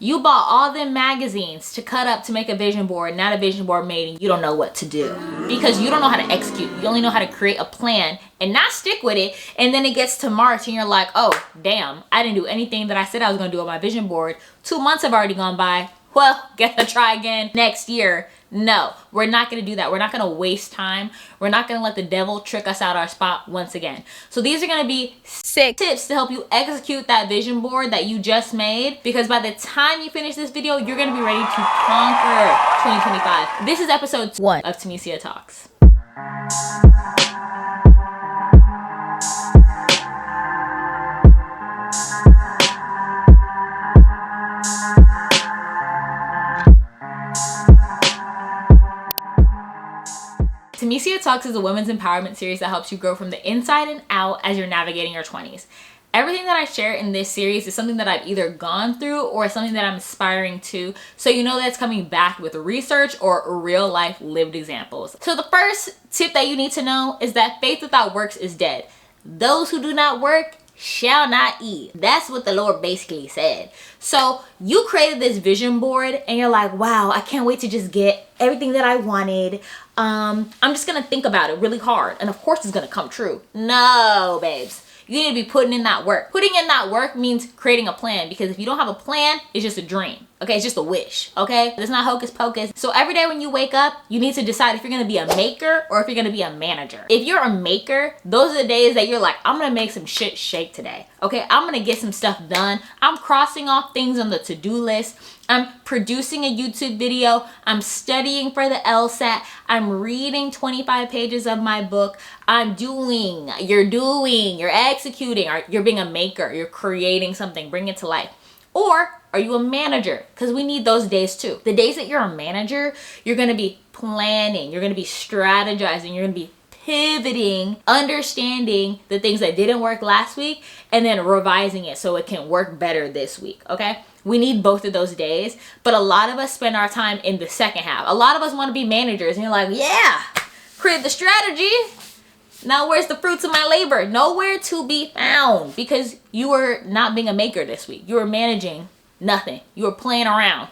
You bought all them magazines to cut up to make a vision board, not a vision board made, and you don't know what to do because you don't know how to execute. You only know how to create a plan and not stick with it. And then it gets to March and you're like, oh, damn, I didn't do anything that I said I was going to do on my vision board. 2 months have already gone by. Well, get to try again next year. No, we're not going to do that. We're not going to waste time. We're not going to let the devil trick us out our spot once again. So these are going to be 6 tips to help you execute that vision board that you just made, because by the time you finish this video, you're going to be ready to conquer 2025. This is episode 1 of Tomicia Talks. Tomicia Talks is a women's empowerment series that helps you grow from the inside and out as you're navigating your 20s. Everything that I share in this series is something that I've either gone through or something that I'm aspiring to, so you know that's coming back with research or real life lived examples. So the first tip that you need to know is that faith without works is dead. Those who do not work shall not eat. That's what the Lord basically said. So you created this vision board and you're like, wow, I can't wait to just get everything that I wanted. I'm just gonna think about it really hard and of course it's gonna come true. No, babes. You need to be putting in that work. Putting in that work means creating a plan, because if you don't have a plan, it's just a dream. Okay, it's just a wish, okay? It's not hocus pocus. So every day when you wake up, you need to decide if you're gonna be a maker or if you're gonna be a manager. If you're a maker, those are the days that you're like, I'm gonna make some shit shake today, okay? I'm gonna get some stuff done. I'm crossing off things on the to-do list. I'm producing a YouTube video. I'm studying for the LSAT. I'm reading 25 pages of my book. You're executing, you're being a maker, you're creating something, bring it to life. Or are you a manager? Because we need those days too. The days that you're a manager, you're gonna be planning, you're gonna be strategizing, you're gonna be pivoting, understanding the things that didn't work last week and then revising it so it can work better this week, okay? We need both of those days, but a lot of us spend our time in the second half. A lot of us want to be managers and you're like, yeah, create the strategy. Now where's the fruits of my labor? Nowhere to be found, because you were not being a maker this week. You were managing nothing. You were playing around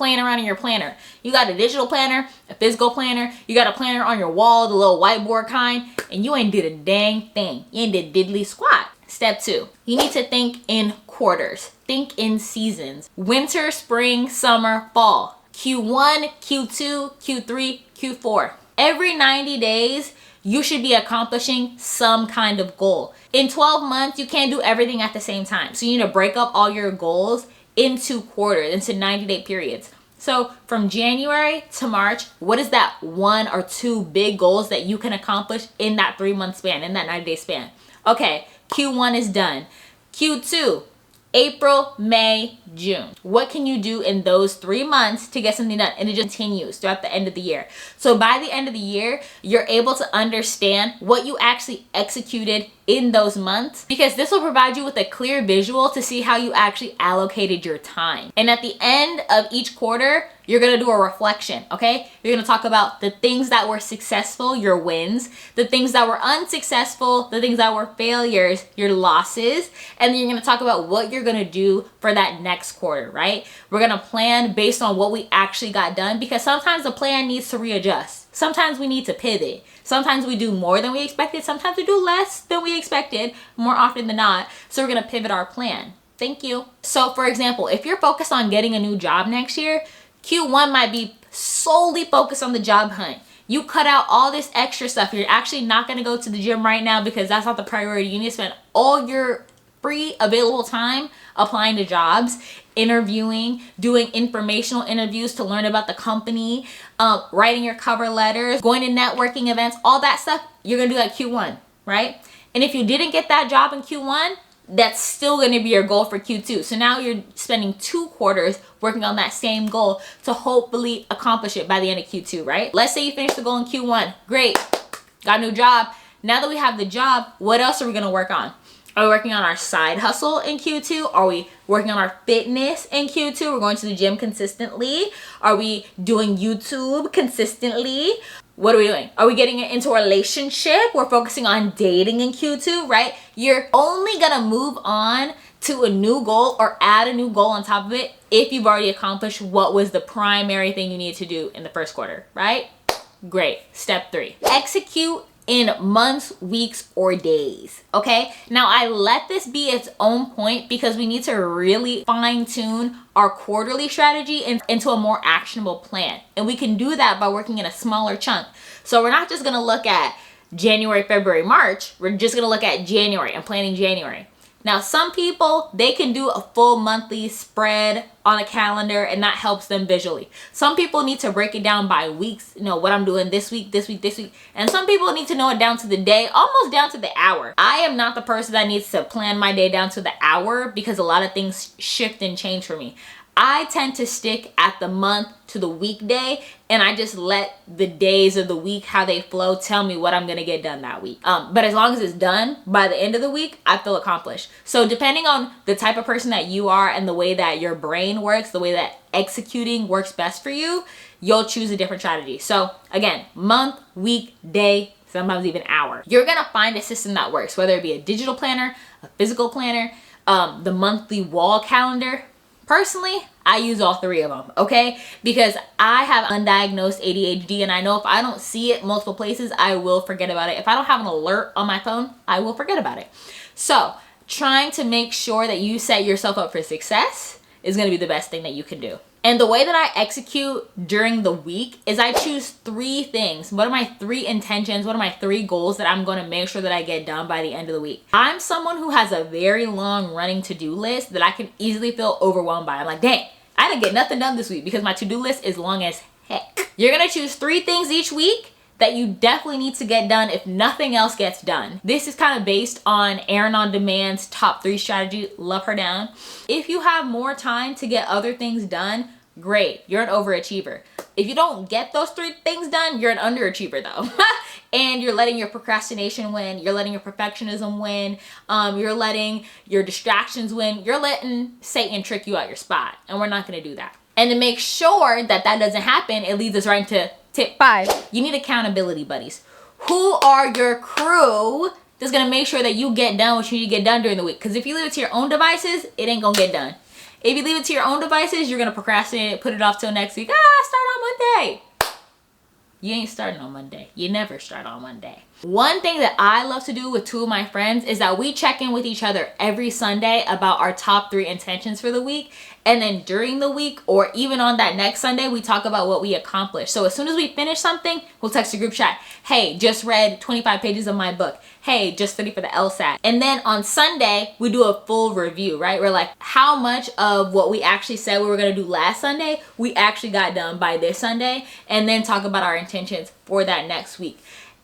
in your planner. You got a digital planner, a physical planner, you got a planner on your wall, the little whiteboard kind, and you ain't did a dang thing. You ain't did diddly squat. Step 2, you need to think in quarters. Think in seasons. Winter, spring, summer, fall. Q1, Q2, Q3, Q4. Every 90 days, you should be accomplishing some kind of goal. In 12 months, you can't do everything at the same time. So you need to break up all your goals into quarters, into 90-day periods. So from January to March, what is that 1 or 2 big goals that you can accomplish in that 3-month span, in that 90-day span? Okay, Q1 is done. Q2, April, May, June. What can you do in those 3 months to get something done? And it just continues throughout the end of the year. So by the end of the year, you're able to understand what you actually executed in those months, because this will provide you with a clear visual to see how you actually allocated your time. And at the end of each quarter, you're gonna do a reflection, okay? You're gonna talk about the things that were successful, your wins, the things that were unsuccessful, the things that were failures, your losses, and then you're gonna talk about what you're gonna do for that next quarter, right? We're gonna plan based on what we actually got done, because sometimes the plan needs to readjust. Sometimes we need to pivot. Sometimes we do more than we expected. Sometimes we do less than we expected, more often than not. So we're gonna pivot our plan. Thank you. So for example, if you're focused on getting a new job next year, Q1 might be solely focused on the job hunt. You cut out all this extra stuff. You're actually not gonna go to the gym right now because that's not the priority. You need to spend all your free available time applying to jobs, interviewing, doing informational interviews to learn about the company, writing your cover letters, going to networking events, all that stuff. You're gonna do that Q1, right? And if you didn't get that job in Q1, that's still gonna be your goal for Q2. So now you're spending 2 quarters working on that same goal to hopefully accomplish it by the end of Q2, right? Let's say you finish the goal in Q1. Great, got a new job. Now that we have the job, what else are we gonna work on? Are we working on our side hustle in Q2? Are we working on our fitness in Q2? We're going to the gym consistently. Are we doing YouTube consistently? What are we doing? Are we getting into a relationship? We're focusing on dating in Q2, right? You're only gonna move on to a new goal or add a new goal on top of it if you've already accomplished what was the primary thing you needed to do in the first quarter, right? Great. Step 3, execute in months, weeks, or days. Okay, now I let this be its own point because we need to really fine tune our quarterly strategy into a more actionable plan, and we can do that by working in a smaller chunk. So we're not just going to look at January, February, March. We're just going to look at January and planning January. Now, some people, they can do a full monthly spread on a calendar, and that helps them visually. Some people need to break it down by weeks, you know, what I'm doing this week, this week, this week. And some people need to know it down to the day, almost down to the hour. I am not the person that needs to plan my day down to the hour because a lot of things shift and change for me. I tend to stick at the month to the weekday, and I just let the days of the week, how they flow, tell me what I'm gonna get done that week. But as long as it's done by the end of the week, I feel accomplished. So depending on the type of person that you are and the way that your brain works, the way that executing works best for you, you'll choose a different strategy. So again, month, week, day, sometimes even hour. You're gonna find a system that works, whether it be a digital planner, a physical planner, the monthly wall calendar. Personally, I use all 3 of them, okay? Because I have undiagnosed ADHD, and I know if I don't see it multiple places, I will forget about it. If I don't have an alert on my phone, I will forget about it. So trying to make sure that you set yourself up for success is gonna be the best thing that you can do. And the way that I execute during the week is I choose 3 things. What are my 3 intentions? What are my 3 goals that I'm going to make sure that I get done by the end of the week? I'm someone who has a very long running to-do list that I can easily feel overwhelmed by. I'm like, dang, I didn't get nothing done this week because my to-do list is long as heck. You're going to choose 3 things each week that you definitely need to get done if nothing else gets done. This is kind of based on Erin on Demand's top 3 strategy. Love her down. If you have more time to get other things done, great, you're an overachiever. If you don't get those 3 things done, you're an underachiever though. And you're letting your procrastination win, you're letting your perfectionism win, you're letting your distractions win, you're letting Satan trick you out your spot, and we're not gonna do that. And to make sure that that doesn't happen, it leads us right into tip 5. You need accountability buddies. Who are your crew that's gonna make sure that you get done what you need to get done during the week? Because if you leave it to your own devices, it ain't gonna get done. If you leave it to your own devices, you're gonna procrastinate it, put it off till next week. Start on Monday. You ain't starting on Monday. You never start on Monday. One thing that I love to do with 2 of my friends is that we check in with each other every Sunday about our top 3 intentions for the week. And then during the week, or even on that next Sunday, we talk about what we accomplished. So as soon as we finish something, we'll text the group chat, hey, just read 25 pages of my book. Hey, just studied for the LSAT. And then on Sunday, we do a full review, right? We're like, how much of what we actually said we were gonna do last Sunday, we actually got done by this Sunday, and then talk about our intentions for that next week.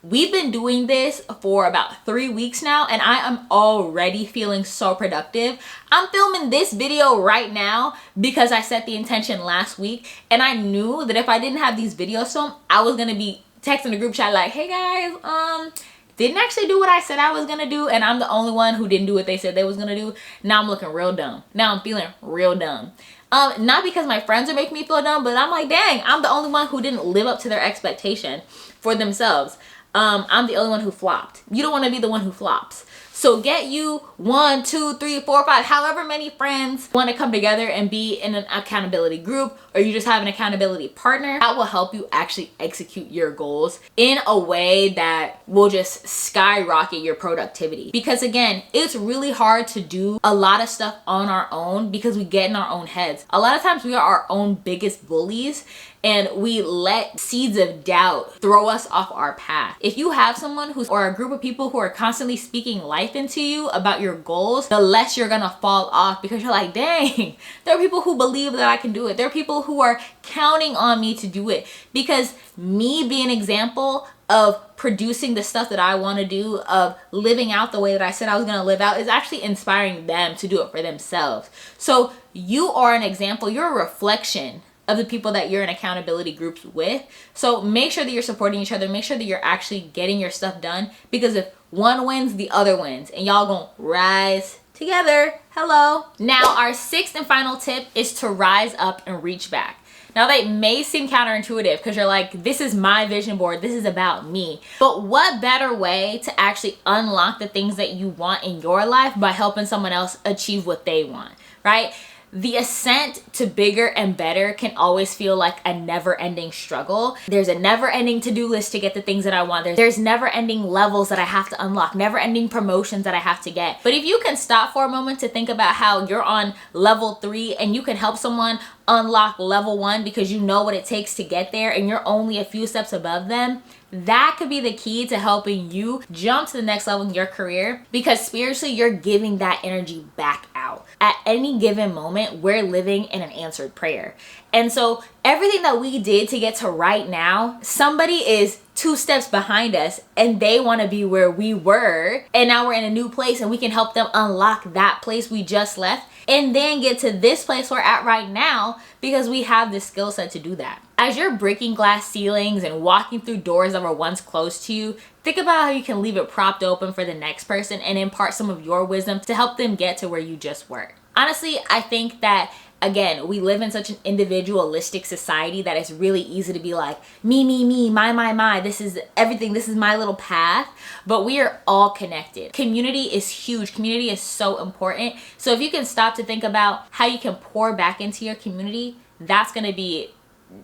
We've been doing this for about 3 weeks now, and I am already feeling so productive. I'm filming this video right now because I set the intention last week, and I knew that if I didn't have these videos filmed, I was gonna be texting the group chat like, hey guys, didn't actually do what I said I was gonna do, and I'm the only one who didn't do what they said they was gonna do. Now I'm looking real dumb. Now I'm feeling real dumb. Not because my friends are making me feel dumb, but I'm like, dang, I'm the only one who didn't live up to their expectation for themselves. I'm the only one who flopped. You don't want to be the one who flops. So get you 1, 2, 3, 4, 5, however many friends want to come together and be in an accountability group, or you just have an accountability partner. That will help you actually execute your goals in a way that will just skyrocket your productivity. Because again, it's really hard to do a lot of stuff on our own because we get in our own heads. A lot of times we are our own biggest bullies, and we let seeds of doubt throw us off our path. If you have someone or a group of people who are constantly speaking life into you about your goals, the less you're gonna fall off, because you're like, dang, there are people who believe that I can do it. There are people who are counting on me to do it. Because me being an example of producing the stuff that I want to do, of living out the way that I said I was going to live out, is actually inspiring them to do it for themselves. So you are an example. You're a reflection of the people that you're in accountability groups with. So make sure that you're supporting each other. Make sure that you're actually getting your stuff done, because if one wins, the other wins, and y'all gonna rise together. Hello. Now, our sixth and final tip is to rise up and reach back. Now, that may seem counterintuitive because you're like, this is my vision board, this is about me. But what better way to actually unlock the things that you want in your life by helping someone else achieve what they want, right? The ascent to bigger and better can always feel like a never-ending struggle. There's a never-ending to-do list to get the things that I want. There's never-ending levels that I have to unlock, never-ending promotions that I have to get. But if you can stop for a moment to think about how you're on level 3 and you can help someone unlock level 1 because you know what it takes to get there and you're only a few steps above them, that could be the key to helping you jump to the next level in your career, because spiritually you're giving that energy back out. At any given moment, we're living in an answered prayer. And so everything that we did to get to right now, somebody is 2 steps behind us and they want to be where we were, and now we're in a new place and we can help them unlock that place we just left and then get to this place we're at right now because we have the skill set to do that. As you're breaking glass ceilings and walking through doors that were once closed to you, think about how you can leave it propped open for the next person and impart some of your wisdom to help them get to where you just were. Honestly, I think that, again, we live in such an individualistic society that it's really easy to be like, me, my, this is everything, this is my little path. But we are all connected. Community is huge. Community is so important. So if you can stop to think about how you can pour back into your community, that's going to be,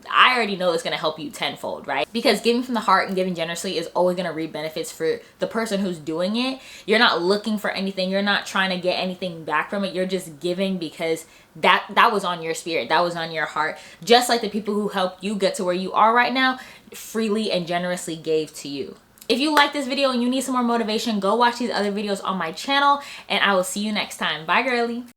I already know it's going to help you tenfold, right? Because giving from the heart and giving generously is always going to reap benefits for the person who's doing it. You're not looking for anything. You're not trying to get anything back from it. You're just giving because that was on your spirit. That was on your heart. Just like the people who helped you get to where you are right now freely and generously gave to you. If you like this video and you need some more motivation, go watch these other videos on my channel, and I will see you next time. Bye, girlie.